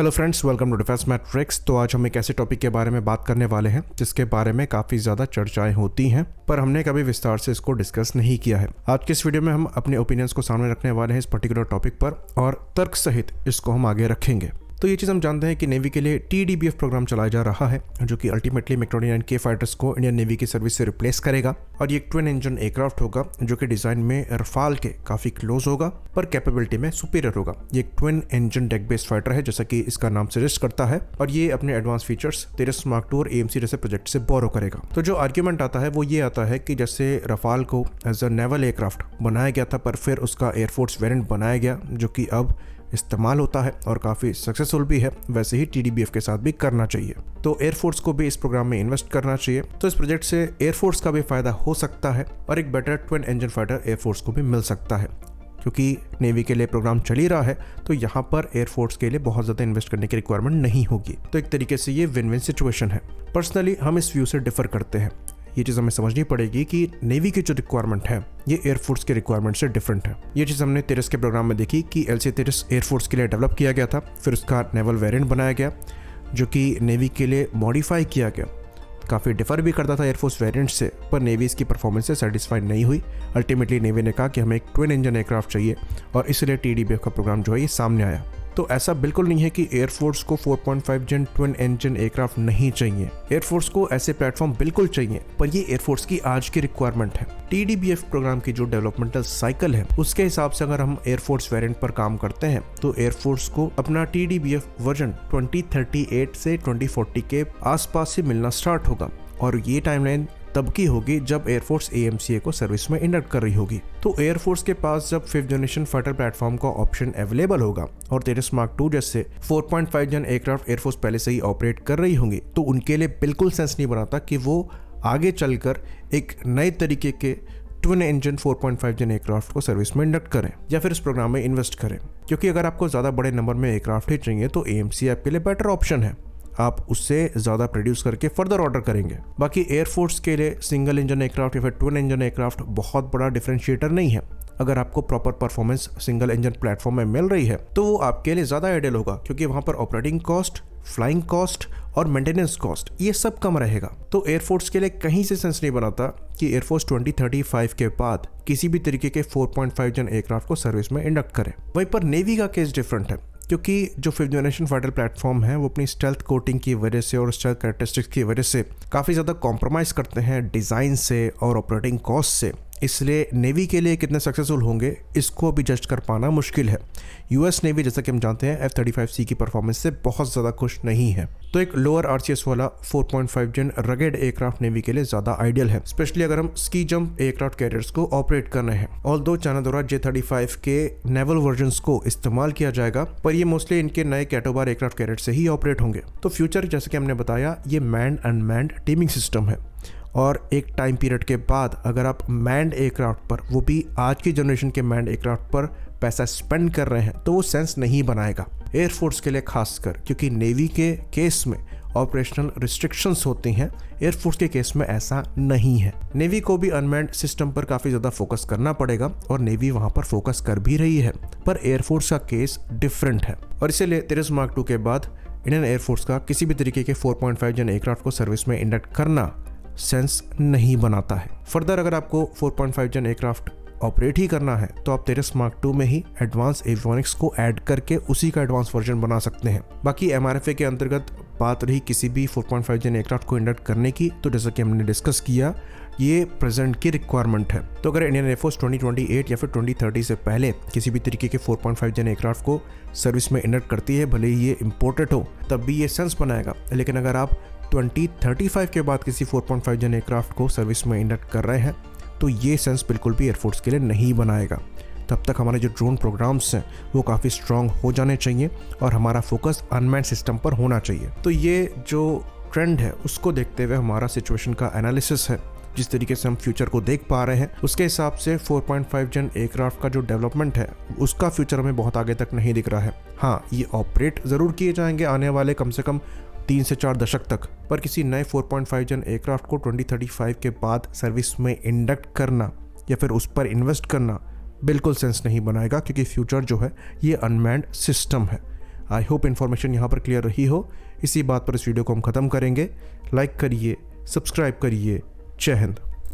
Hello friends, welcome to defence matrix. तो आज हम एक ऐसे टॉपिक के बारे में बात करने वाले हैं जिसके बारे में काफ़ी ज़्यादा चर्चाएं होती हैं, पर हमने कभी विस्तार से इसको डिस्कस नहीं किया है। आज के इस वीडियो में हम अपने ओपिनियंस को सामने रखने वाले हैं इस पर्टिकुलर टॉपिक पर, और तर्क सहित इसको हम आगे रखेंगे। तो ये चीज़ हम जानते हैं कि नेवी के लिए TDBF प्रोग्राम चलाया जा रहा है, जो कि अल्टीमेटली MiG-29K फाइटर्स को इंडियन नेवी की सर्विस से रिप्लेस करेगा। और ये एक ट्विन इंजन एयरक्राफ्ट होगा जो कि डिज़ाइन में रफाल के काफ़ी क्लोज होगा, पर कैपेबिलिटी में सुपीरियर होगा। ये एक twin engine deck based fighter है, जैसा कि इसका नाम सजेस्ट करता है, और ये अपने एडवांस फीचर्स तेजस मार्क 2 और AMC जैसे प्रोजेक्ट से बोरो करेगा। तो जो आर्ग्यूमेंट आता है वो ये आता है कि जैसे रफाल को एज अ नेवल एयरक्राफ्ट बनाया गया था, पर फिर उसका एयरफोर्स वेरिएंट बनाया गया जो कि अब इस्तेमाल होता है और काफ़ी सक्सेसफुल भी है, वैसे ही TDBF के साथ भी करना चाहिए। तो एयरफोर्स को भी इस प्रोग्राम में इन्वेस्ट करना चाहिए। तो इस प्रोजेक्ट से एयरफोर्स का भी फायदा हो सकता है और एक better twin engine fighter air force को भी मिल सकता है। क्योंकि नेवी के लिए प्रोग्राम चल ही रहा है, तो यहाँ पर एयरफोर्स के लिए बहुत ज़्यादा इन्वेस्ट करने की रिक्वायरमेंट नहीं होगी। तो एक तरीके से ये विन विन सिचुएशन है। पर्सनली हम इस व्यू से डिफर करते हैं। ये चीज़ हमें समझनी पड़ेगी कि नेवी की जो रिक्वायरमेंट है ये एयरफोर्स के रिक्वायरमेंट से डिफरेंट है। ये चीज़ हमने तेजस के प्रोग्राम में देखी कि LC-30 एयरफोर्स के लिए डेवलप किया गया था, फिर उसका नेवल वेरिएंट बनाया गया जो कि नेवी के लिए मॉडिफाई किया गया। काफ़ी डिफर भी करता था एयरफोर्स वेरिएंट से, पर नेवी इसकी परफॉर्मेंस से सेटिस्फाइड नहीं हुई। अल्टीमेटली नेवी ने कहा कि हमें एक ट्विन इंजन एयरक्राफ्ट चाहिए, और इसलिए TDBF का प्रोग्राम जो है ये सामने आया। तो ऐसा बिल्कुल नहीं है कि एयरफोर्स को 4.5 जेन ट्विन इंजन एयरक्राफ्ट नहीं चाहिए। एयरफोर्स को ऐसे प्लेटफॉर्म बिल्कुल चाहिए, पर ये एयरफोर्स की आज की रिक्वायरमेंट है। TDBF प्रोग्राम की जो डेवलपमेंटल साइकिल है उसके हिसाब से अगर हम एयरफोर्स वेरिएंट पर काम करते हैं तो एयरफोर्स को अपना TDBF वर्जन 2038 से 2040 के आसपास से मिलना स्टार्ट होगा, और ये टाइमलाइन तब की होगी जब एयरफोर्स AMCA को सर्विस में इंडक्ट कर रही होगी। तो एयरफोर्स के पास जब 5th जनरेशन फाइटर प्लेटफॉर्म का ऑप्शन अवेलेबल होगा और तेजस मार्क 2 जैसे 4.5 जेन एयरक्राफ्ट एयरफोर्स पहले से ही ऑपरेट कर रही होंगी, तो उनके लिए बिल्कुल सेंस नहीं बनाता कि वो आगे चलकर एक नए तरीके के ट्विन इंजन 4.5 जेन एयरक्राफ्ट को सर्विस में इंडक्ट करें या फिर इस प्रोग्राम में इन्वेस्ट करें। क्योंकि अगर आपको ज़्यादा बड़े नंबर में एयरक्राफ्ट ही चाहिए तो AMC आपके लिए बेटर ऑप्शन है। आप उससे ज़्यादा प्रोड्यूस करके फर्दर ऑर्डर करेंगे। बाकी एयरफोर्स के लिए सिंगल इंजन एयरक्राफ्ट या फिर ट्विन इंजन एयरक्राफ्ट बहुत बड़ा डिफरेंशिएटर नहीं है। अगर आपको proper performance single engine platform में मिल रही है तो वो आपके लिए ज़्यादा आइडियल होगा, क्योंकि वहाँ पर ऑपरेटिंग कॉस्ट, फ्लाइंग कॉस्ट और मेंटेनेंस कॉस्ट ये सब कम रहेगा। तो एयरफोर्स के लिए कहीं से सेंस नहीं बनाता कि एयरफोर्स 2035 के बाद किसी भी तरीके के 4.5 जेन एयरक्राफ्ट को सर्विस में इंडक्ट करे। वहीं पर नेवी का केस डिफरेंट है, क्योंकि जो 5th जनरेशन फाइटर प्लेटफॉर्म है वो अपनी स्टेल्थ कोटिंग की वजह से और स्टेल्थ कैरेक्टरिस्टिक्स की वजह से काफ़ी ज़्यादा कॉम्प्रोमाइज़ करते हैं डिज़ाइन से और ऑपरेटिंग कॉस्ट से। इसलिए नेवी के लिए कितने सक्सेसफुल होंगे इसको भी जज कर पाना मुश्किल है। US नेवी जैसा कि हम जानते हैं F-35C की परफॉर्मेंस से बहुत ज़्यादा खुश नहीं है। तो एक लोअर RCS वाला 4.5 जेन रगेड एयरक्राफ्ट नेवी के लिए ज़्यादा आइडियल है, स्पेशली अगर हम स्की जंप एयरक्राफ्ट कैरियर्स को ऑपरेट कर रहे हैं। ऑल्दो चाइना द्वारा J-35 के नेवल वर्जन्स को इस्तेमाल किया जाएगा, पर ये मोस्टली इनके नए कैटोबार एयरक्राफ्ट कैरियर से ही ऑपरेट होंगे। तो फ्यूचर जैसे कि हमने बताया ये मैन्ड अनमैन्ड टीमिंग सिस्टम है, और एक टाइम पीरियड के बाद अगर आप मैन्ड एयरक्राफ्ट पर, वो भी आज की जनरेशन के मैन्ड एयरक्राफ्ट पर पैसा स्पेंड कर रहे हैं तो वो सेंस नहीं बनाएगा एयरफोर्स के लिए खासकर, क्योंकि नेवी के केस में ऑपरेशनल रिस्ट्रिक्शंस होती हैं, एयरफोर्स के केस में ऐसा नहीं है। नेवी को भी अनमैन्ड सिस्टम पर काफ़ी ज़्यादा फोकस करना पड़ेगा और नेवी वहाँ पर फोकस कर भी रही है, पर एयरफोर्स का केस डिफरेंट है। और इसीलिए तेजस मार्क 2 के बाद इंडियन एयरफोर्स का किसी भी तरीके के 4.5 जेन एयरक्राफ्ट को सर्विस में इंडक्ट करना सेंस नहीं बनाता है। फर्दर अगर आपको 4.5 जेन एयरक्राफ्ट ऑपरेट ही करना है तो आप तेजस मार्क 2 में ही एडवांस एवियोनिक्स को ऐड करके उसी का एडवांस वर्जन बना सकते हैं। बाकी MRFA के अंतर्गत बात रही किसी भी 4.5 जेन एयरक्राफ्ट को इंडक्ट करने की, तो जैसा कि हमने डिस्कस किया ये प्रेजेंट की रिक्वायरमेंट है। तो अगर इंडियन एयरफोर्स 2028 या फिर 2030 से पहले किसी भी तरीके के 4.5 जेन एयरक्राफ्ट को सर्विस में इंडक्ट करती है, भले ही ये इम्पोर्टेड हो, तब भी ये सेंस बनाएगा। लेकिन अगर आप 2035 के बाद किसी 4.5 जेन एयरक्राफ्ट को सर्विस में इंडक्ट कर रहे हैं तो ये सेंस बिल्कुल भी एयरफोर्स के लिए नहीं बनाएगा। तब तक हमारे जो ड्रोन प्रोग्राम्स हैं वो काफ़ी स्ट्रॉन्ग हो जाने चाहिए और हमारा फोकस अनमैन्ड सिस्टम पर होना चाहिए। तो ये जो ट्रेंड है उसको देखते हुए हमारा सिचुएशन का एनालिसिस है, जिस तरीके से हम फ्यूचर को देख पा रहे हैं उसके हिसाब से 4.5 जेन एयरक्राफ्ट का जो डेवलपमेंट है उसका फ्यूचर हमें बहुत आगे तक नहीं दिख रहा है। हाँ, ये ऑपरेट ज़रूर किए जाएंगे आने वाले कम से कम 3 से 4 दशक तक, पर किसी नए 4.5 जेन एयरक्राफ्ट को 2035 के बाद सर्विस में इंडक्ट करना या फिर उस पर इन्वेस्ट करना बिल्कुल सेंस नहीं बनाएगा, क्योंकि फ्यूचर जो है ये अनमैन्ड सिस्टम है। आई होप इन्फॉर्मेशन यहाँ पर क्लियर रही हो। इसी बात पर इस वीडियो को हम ख़त्म करेंगे। लाइक करिए, सब्सक्राइब करिए। जय हिंद।